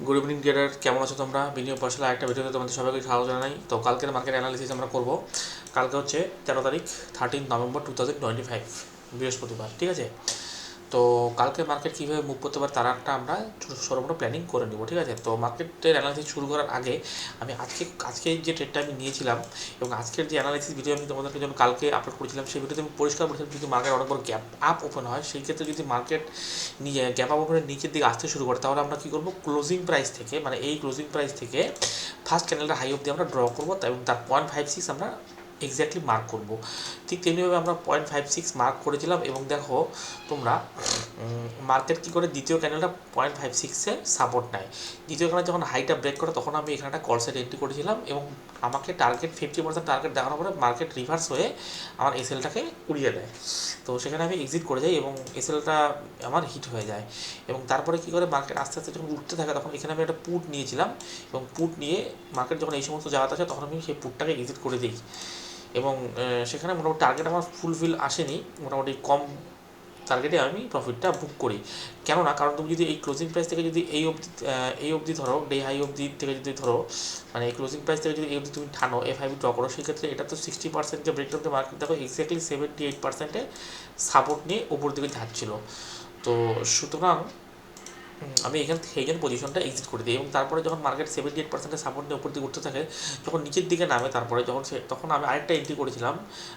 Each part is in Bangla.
গুড ইভিনিং ডিয়ার, কেমন আছো তোমরা? বিনিয়োগ পড়াশোনার একটা ভিডিওতে তোমাদের সবাইকে স্বাগত জানাই। তো কালকের মার্কেট অ্যানালিসিস আমরা করব। কালকে হচ্ছে 13 তারিখ, 13 নভেম্বর 2025, বৃহস্পতিবার, ঠিক আছে? তো কালকে মার্কেট কীভাবে মুভ করতে পারে তার একটা আমরা ছোটো প্ল্যানিং করে নিব, ঠিক আছে? তো মার্কেটের অ্যানালিসিস শুরু করার আগে আমি আজকে যে ট্রেডটা আমি নিয়েছিলাম এবং আজকের যে অ্যানালিসিস ভিডিও আমি তোমাদেরকে জন্য কালকে আপলোড করেছিলাম, সেই ভিডিওতে আমি পরিষ্কার বলেছিলাম যদি মার্কেট অনেক বড় গ্যাপ আপ ওপেন হয়, সেই ক্ষেত্রে যদি মার্কেট গ্যাপ আপ ওপেনের নিচের দিকে আসতে শুরু করে তাহলে আমরা কী করবো, ক্লোজিং প্রাইস থেকে, মানে এই ক্লোজিং প্রাইস থেকে ফার্স্ট ক্যান্ডেলটা হাই অবধি আমরা ড্র করবো এবং তার 0.56 আমরা এক্স্যাক্টলি মার্ক করব। ঠিক তেমনিভাবে আমরা 0.56 মার্ক করেছিলাম এবং দেখো তোমরা মার্কেট কী করে দ্বিতীয় ক্যান্ডেলটা 0.56-এ সাপোর্ট নেয়। দ্বিতীয় ক্যান্ডেল যখন হাইটা ব্রেক করে তখন আমি এখানে একটা কল সাইড এন্ট্রি করেছিলাম এবং আমাকে টার্গেট 50% টার্গেট দেখানোর পরে মার্কেট রিভার্স হয়ে আমার এসএলটাকে উড়িয়ে দেয়। তো সেখানে আমি এক্সিট করে যাই এবং এসএলটা আমার হিট হয়ে যায় এবং তারপরে কী করে মার্কেট আস্তে আস্তে যখন উঠতে থাকে তখন এখানে আমি একটা পুট নিয়েছিলাম এবং পুট নিয়ে মার্কেট যখন এই সমস্ত জায়গাতে আসে তখন আমি সেই পুটটাকে এক্সিট করে দিই এবং সেখানে মোটামুটি টার্গেট আমার ফুলফিল আসেনি, মোটামুটি কম টার্গেটে আমি প্রফিটটা বুক করি। কেননা কারণ তুমি যদি এই ক্লোজিং প্রাইস থেকে যদি এই অবধি ধরো, ডে হাই অবধি থেকে যদি ধরো, মানে এই ক্লোজিং প্রাইস থেকে যদি এই অবধি তুমি টানো এফআইবি ড্র করো, সেক্ষেত্রে এটা তো 60% যে ব্রেক ডাউন মার্কেট দেখো এক্স্যাক্টলি 78%-এ সাপোর্ট নিয়ে ওপর দিকে যাচ্ছিল। তো সুতরাং আমি এইখানে পজিশনটা এক্সিট করে দিই এবং তারপরে যখন মার্কেট 78%-এর সাপোর্ট নিয়ে উপর দিকে উঠতে থাকে, যখন নিচের দিকে নামে তারপরে তখন আমি আরেকটা এন্ট্রি করেছিলাম।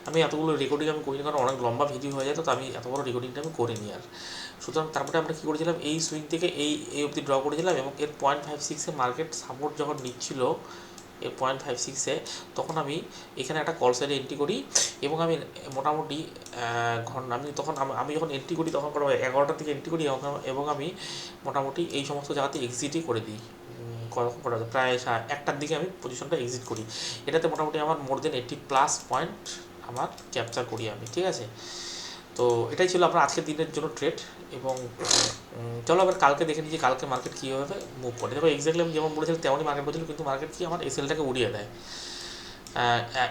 আমি এতগুলো রেকর্ডিং আমি করিনি কারণ অনেক লম্বা ভিডিও হয়ে যায়, তো আমি এত বড় রেকর্ডিংটা আমি করিনি আর। সুতরাং তারপরে আমরা কী করেছিলাম, এই সুইং থেকে এই অবধি ড্র করেছিলাম এবং এর 0.56-এ মার্কেট সাপোর্ট যখন নিচ্ছিল এই 0.56-এ, তখন আমি এখানে একটা কল সাইডে এন্ট্রি করি এবং আমি মোটামুটি আমি যখন এন্ট্রি করি তখন 11টার দিকে এন্ট্রি করি এবং আমি মোটামুটি এই সমস্ত জায়গাতে এক্সিটই করে দিই। প্রায় 1টার দিকে আমি পজিশনটা এক্সিট করি। এটাতে মোটামুটি আমার মোর দেন 80+ পয়েন্ট আমার ক্যাপচার করি আমি, ঠিক আছে? তো এটাই ছিল আপনার আজকের দিনের জন্য ট্রেড এবং চলো আবার কালকে দেখে নিচ্ছি কালকে মার্কেট কীভাবে মুভ করে। দেখো এক্স্যাক্টলি আমি যেমন বলেছিলাম তেমনই মার্কেট বলেছিল, কিন্তু মার্কেট কি আমার এসএলটাকে উড়িয়ে দেয়।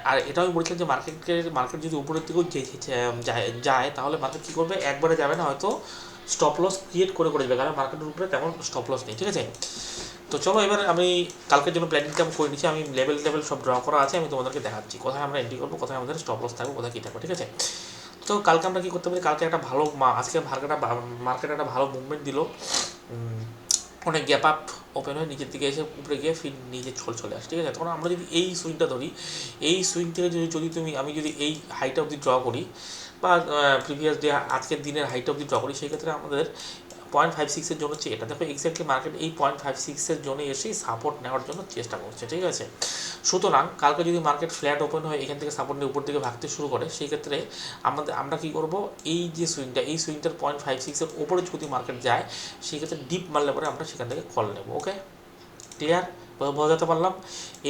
আর এটাও আমি বলেছিলাম যে মার্কেট যদি উপরের দিকেও যায় তাহলে মার্কেট কী করবে, একবারে যাবে না, হয়তো স্টপ লস ক্রিয়েট করে যাবে, কারণ মার্কেটের উপরে তেমন স্টপ লস নেই, ঠিক আছে? তো চলো এবার আমি কালকের জন্য প্ল্যানিংটা আমি করে নিচ্ছি। আমি লেভেল সব ড্র করা আছে, আমি তোমাদেরকে দেখাচ্ছি কোথায় আমরা এন্ট্রি করবো, কোথায় আমাদের স্টপ লস থাকবে, কোথায় কী থাকবে, ঠিক আছে? তো কালকে আমরা কী করতে পারি, কালকে একটা ভালো আজকে মার্কেট একটা ভালো মুভমেন্ট দিল, অনেক গ্যাপ আপ ওপেন হয়ে নিচের দিকে এসে উপরে গিয়ে ফির নিচে চলে আসে, ঠিক আছে? তখন আমরা যদি এই সুইংটা ধরি, এই সুইং থেকে আমি যদি এই হাইটা অবধি ড্র করি বা প্রিভিয়াস ডে আজকের দিনের হাইটা অবধি ড্র করি, সেই ক্ষেত্রে আমাদের 0.56-এর জন্য হচ্ছে এটা। দেখো এক্স্যাক্টলি মার্কেট এই 0.56-এর জন্য এসেই সাপোর্ট নেওয়ার জন্য চেষ্টা করছে, ঠিক আছে? সুতরাং কালকে যদি মার্কেট ফ্ল্যাট ওপেন হয়ে এখান থেকে সাপোর্ট নিয়ে উপর দিকে ভাগতে শুরু করে, সেই ক্ষেত্রে আমরা কী করবো, এই যে এই সুইংটার 0.56-এর ওপরে যদি মার্কেট যায়, সেই ক্ষেত্রে ডিপ মারলে পরে আমরা সেখান থেকে কল নেবো। ওকে, ক্লিয়ার? বোঝাতে পারলাম?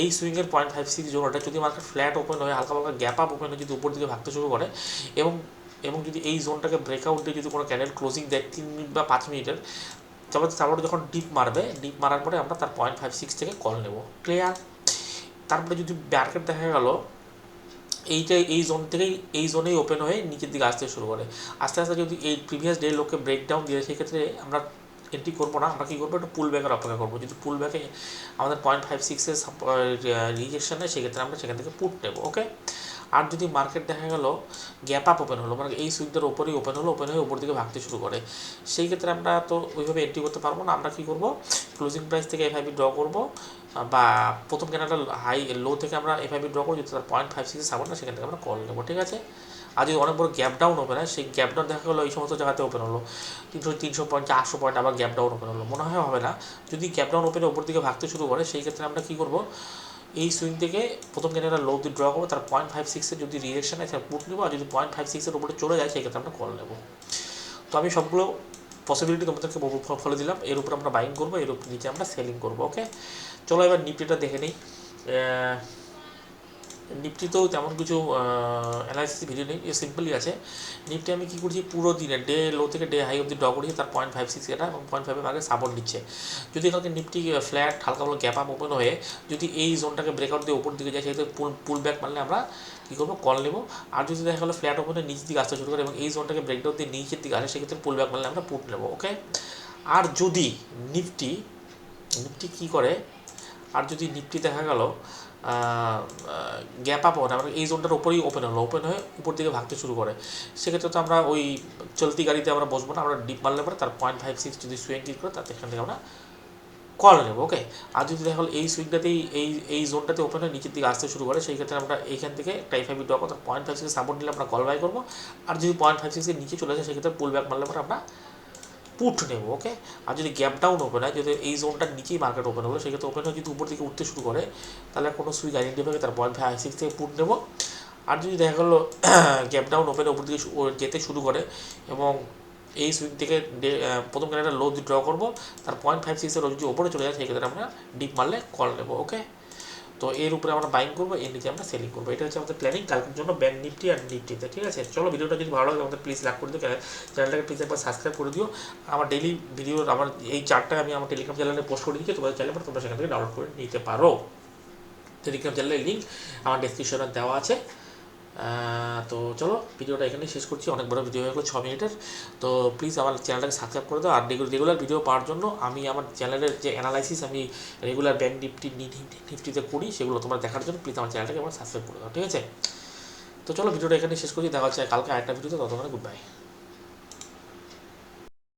এই সুইংয়ের 0.56 জোনটা যদি মার্কেট ফ্ল্যাট ওপেন হয়ে হালকা গ্যাপ আপ ওপেন হয়ে যদি উপর দিকে ভাগতে শুরু করে এবং যদি এই জোনটাকে ব্রেকআউট দিয়ে যদি কোনো ক্যান্ডেল ক্লোজিং দেয় 3 মিনিট বা 5 মিনিটের, তারপরে যখন ডিপ মারার পরে আমরা তার 0.56 থেকে কল নেব। ক্লিয়ার? তারপরে যদি মার্কেট দেখা গেল এই জোনেই ওপেন হয়ে নিচের দিকে আসতে শুরু করে, আস্তে আস্তে যদি এই প্রিভিয়াস ডে লোককে ব্রেকডাউন দিয়ে, সেক্ষেত্রে আমরা এন্ট্রি করবো না, আমরা কী করবো, একটা পুল ব্যাকের অপেক্ষা করবো। যদি পুল ব্যাকে আমাদের 0.56-এর রিজেকশন নেয়, সেক্ষেত্রে আমরা সেখান থেকে পুট নেবো। ওকে, আর যদি মার্কেট দেখা গেল গ্যাপ আপ ওপেন হলো, মানে এই সুইংটার ওপরেই ওপেন হয়ে ওপর দিকে ভাগতে শুরু করে, সেই ক্ষেত্রে আমরা তো ওইভাবে এন্ট্রি করতে পারবো না। আমরা কী করবো, ক্লোজিং প্রাইস থেকে এফআইবি ড্র করবো বা প্রথম ক্যান্ডেলটা লো থেকে আমরা এফআইবি ড্র করবো, যদি তার 0.56-এর সাপোর্ট না, সেখান থেকে আমরা কল নেবো, ঠিক আছে? আর যদি অনেক বড় গ্যাপ ডাউন ওপেন হয়, সেই গ্যাপ ডাউন দেখা গেলো এই সমস্ত জায়গাতে ওপেন হলো 300 পয়েন্ট 400 পয়েন্ট, আবার গ্যাপ ডাউন ওপেন হলো, মনে হয় হবে না। যদি গ্যাপ ডাউন ওপেনে ওপর দিকে ভাগতে শুরু করে, সেই ক্ষেত্রে আমরা কী করবো, এই সুইং থেকে প্রথম ক্যান্ডেলটা লো দিয়ে ড্র করবো, তার 0.56-এর যদি রিজেকশন হয় সেটা পুট নেবো, আর যদি 0.56-এর উপরে চলে যায়, সেই ক্ষেত্রে আমরা কল নেবো। তো আমি সবগুলো পসিবিলিটি তোমাদেরকে ফলে দিলাম। এর উপর আমরা বাইং করবো, এর উপর নিচে আমরা সেলিং করবো। ওকে, চলো এবার নিফটিটা দেখে নিই। নিফটিতেও তেমন কিছু অ্যানালাইসিস ভিডিও নেই, সিম্পলই আছে। নিফটি আমি কী করছি, পুরো দিনে ডে লো থেকে ডে হাই অবধি ড্র করেছি, তার 0.56 এটা এবং 0.5 আগে সাপোর্ট নিচ্ছে। যদি কালকে নিফটি ফ্ল্যাট হালকা গ্যাপ আপ ওপেন হয়ে যদি এই জোনটাকে ব্রেকআউট দিয়ে উপর দিকে যায়, সেক্ষেত্রে পুল ব্যাক মারলে আমরা কী করবো, কল নেবো। আর যদি দেখা গেলো ফ্ল্যাট ওপেনে নিচের দিকে আসতে শুরু করে এবং এই জোনটাকে ব্রেকআউট দিয়ে নিচের দিকে আসে, সেক্ষেত্রে পুল ব্যাক মারলে আমরা পুট নেবো। ওকে, আর যদি নিফটি নিফটি কী করে, আর যদি নিফটি দেখা গেল গ্যাপ আপ হয় আমরা এই জোনটার উপরেই ওপেন হলো, ওপেন হয়ে উপর দিকে ভাগতে শুরু করে, সেক্ষেত্রে তো আমরা ওই চলতি গাড়িতে আমরা বসবো না, আমরা ডিপ মারলে পরে তার 0.56 যদি সুইং ক্লিক করে তার এখান থেকে আমরা কল নেবো। ওকে, আর যদি দেখা গেলো এই সুইংটাতেই এই জোনটাতে ওপেন হয়ে নিচের দিকে আসতে শুরু করে, সেই ক্ষেত্রে আমরা এইখান থেকে টাইফাইভ ড্র করতে 0.56 সাপোর্ট নিলে আমরা কল বাই করবো, আর যদি 0.56 নিচে চলে আসে সেক্ষেত্রে পুল ব্যাক মারলে পরে আমরা পুট নেবো। ওকে, আর যদি গ্যাপ ডাউন ওপেন হয়, যদি এই জোনটার নিচেই মার্কেট ওপেন হলো, সেক্ষেত্রে ওপেন হয়ে যদি উপর দিকে উঠতে শুরু করে তাহলে কোনো সুইং আইডেন্টিফাই তার 0.56 থেকে পুট নেবো। আর যদি দেখা গেলো গ্যাপ ডাউন ওপেনে উপর দিকে যেতে শুরু করে এবং এই সুইং থেকে প্রথম একটা লো ড্র করবো, তার 0.56 যদি ওপরে চলে যায় সেক্ষেত্রে আমরা ডিপ মারলে কল নেবো। ওকে, তো এর উপরে আমরা বাইং করবো, এর নিচে আমরা সেলিং করবো। এটা হচ্ছে আমাদের প্ল্যানিং কালকের জন্য ব্যাংক নিফটি আর নিফটিতে। ঠিক আছে, চলো ভিডিওটা যদি ভালো লাগে আমাদের প্লিজ লাইক করে দিও, চ্যানেলটাকে প্লিজ একবার সাবস্ক্রাইব করে দিও। আমার ডেইলি ভিডিও আমার এই চার্টটা আমি আমার টেলিগ্রাম চ্যানেলে পোস্ট করে দিচ্ছি, তোমাদের চাইলে তোমরা সেখান থেকে ডাউনলোড করে নিতে পারো। টেলিগ্রাম চ্যানেলের লিঙ্ক আমার ডেসক্রিপশনে দেওয়া আছে। তো চলো ভিডিওটা এখানেই শেষ করছি, অনেক বড় ভিডিও হয়ে গেলো 6 মিনিটের। তো প্লিজ আমার চ্যানেলটাকে সাবস্ক্রাইব করে দাও, আর রেগুলার ভিডিও পাওয়ার জন্য আমি আমার চ্যানেলের যে অ্যানালাইসিস আমি রেগুলার ব্যাংক নিফটিতে করি সেগুলো তোমরা দেখার জন্য প্লিজ আমার চ্যানেলটাকে আমার সাবস্ক্রাইব করে দাও। ঠিক আছে, তো চলো ভিডিওটা এখানেই শেষ করছি, দেখা হচ্ছে কালকে আরেকটা ভিডিওতে, ততক্ষণে গুড বাই।